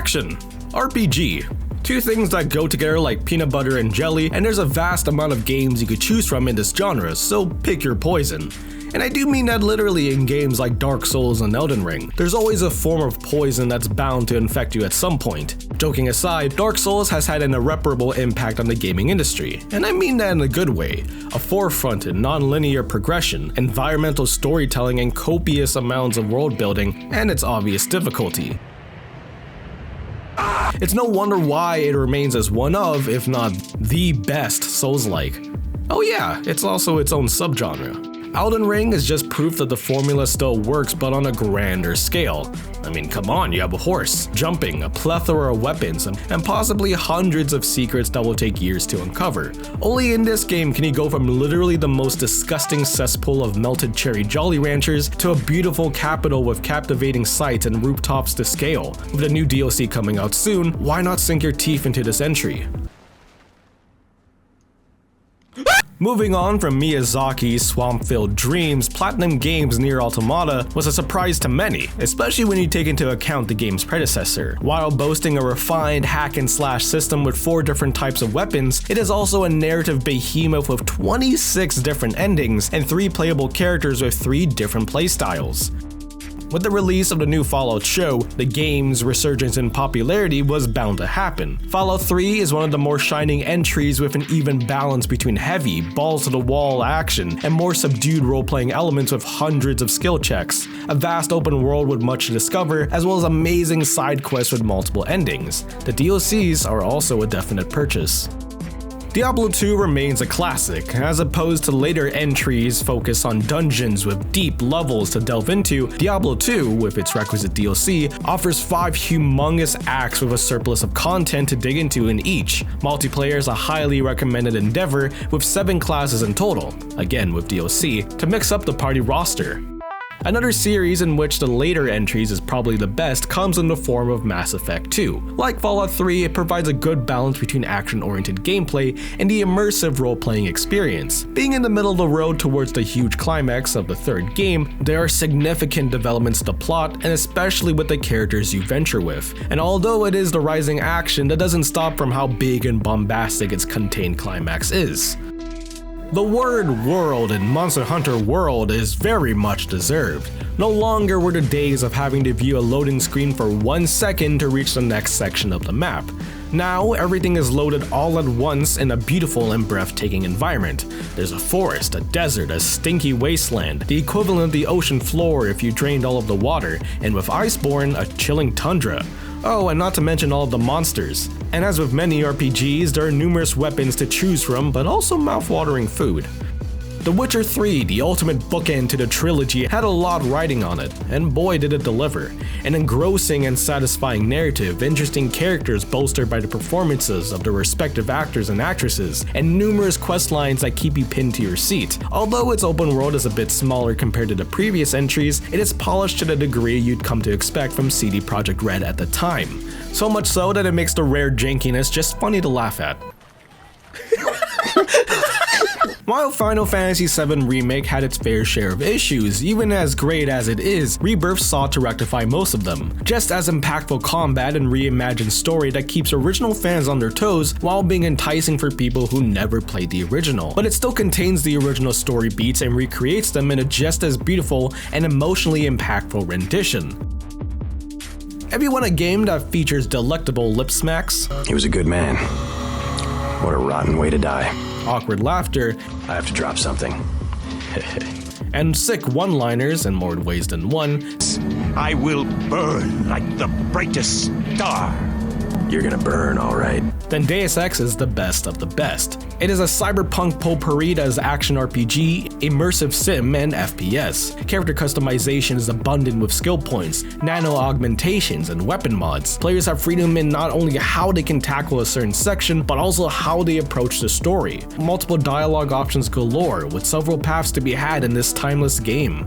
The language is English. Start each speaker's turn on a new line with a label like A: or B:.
A: Action. RPG. Two things that go together like peanut butter and jelly, and there's a vast amount of games you could choose from in this genre, so pick your poison. And I do mean that literally in games like Dark Souls and Elden Ring. There's always a form of poison that's bound to infect you at some point. Joking aside, Dark Souls has had an irreparable impact on the gaming industry, and I mean that in a good way. A forefront in non-linear progression, environmental storytelling, and copious amounts of world building, and its obvious difficulty. It's no wonder why it remains as one of, if not the best Souls-like. Oh yeah, it's also its own subgenre. Elden Ring is just proof that the formula still works, but on a grander scale. I mean, come on, you have a horse, jumping, a plethora of weapons, and possibly hundreds of secrets that will take years to uncover. Only in this game can you go from literally the most disgusting cesspool of melted cherry Jolly Ranchers to a beautiful capital with captivating sights and rooftops to scale. With a new DLC coming out soon, why not sink your teeth into this entry? Moving on from Miyazaki's swamp-filled dreams, Platinum Games' Nier Automata was a surprise to many, especially when you take into account the game's predecessor. While boasting a refined hack-and-slash system with 4 different types of weapons, it is also a narrative behemoth with 26 different endings and 3 playable characters with 3 different playstyles. With the release of the new Fallout show, the game's resurgence in popularity was bound to happen. Fallout 3 is one of the more shining entries with an even balance between heavy, balls-to-the-wall action and more subdued role-playing elements with hundreds of skill checks, a vast open world with much to discover, as well as amazing side quests with multiple endings. The DLCs are also a definite purchase. Diablo 2 remains a classic, as opposed to later entries focused on dungeons with deep levels to delve into. Diablo 2, with its requisite DLC, offers 5 humongous acts with a surplus of content to dig into in each. Multiplayer is a highly recommended endeavor with 7 classes in total, again with DLC, to mix up the party roster. Another series in which the later entries is probably the best comes in the form of Mass Effect 2. Like Fallout 3, it provides a good balance between action-oriented gameplay and the immersive role-playing experience. Being in the middle of the road towards the huge climax of the 3rd game, there are significant developments to the plot, and especially with the characters you venture with. And although it is the rising action, that doesn't stop from how big and bombastic its contained climax is. The word world in Monster Hunter World is very much deserved. No longer were the days of having to view a loading screen for 1 second to reach the next section of the map. Now, everything is loaded all at once in a beautiful and breathtaking environment. There's a forest, a desert, a stinky wasteland, the equivalent of the ocean floor if you drained all of the water, and with Iceborne, a chilling tundra. Oh, and not to mention all of the monsters. And as with many RPGs, there are numerous weapons to choose from, but also mouth-watering food. The Witcher 3, the ultimate bookend to the trilogy, had a lot riding on it, and boy did it deliver. An engrossing and satisfying narrative, interesting characters bolstered by the performances of the respective actors and actresses, and numerous quest lines that keep you pinned to your seat. Although its open world is a bit smaller compared to the previous entries, it is polished to the degree you'd come to expect from CD Projekt Red at the time. So much so that it makes the rare jankiness just funny to laugh at. While Final Fantasy VII Remake had its fair share of issues, even as great as it is, Rebirth sought to rectify most of them. Just as impactful combat and reimagined story that keeps original fans on their toes while being enticing for people who never played the original. But it still contains the original story beats and recreates them in a just as beautiful and emotionally impactful rendition. Have you won a game that features delectable lip smacks?
B: He was a good man. What a rotten way to die.
A: Awkward laughter,
B: I have to drop something.
A: and sick one-liners in more ways than one.
C: I will burn like the brightest star.
B: You're gonna burn, all right.
A: Then Deus Ex is the best of the best. It is a cyberpunk potpourri that is action RPG, immersive sim, and FPS. Character customization is abundant with skill points, nano augmentations, and weapon mods. Players have freedom in not only how they can tackle a certain section, but also how they approach the story. Multiple dialogue options galore, with several paths to be had in this timeless game.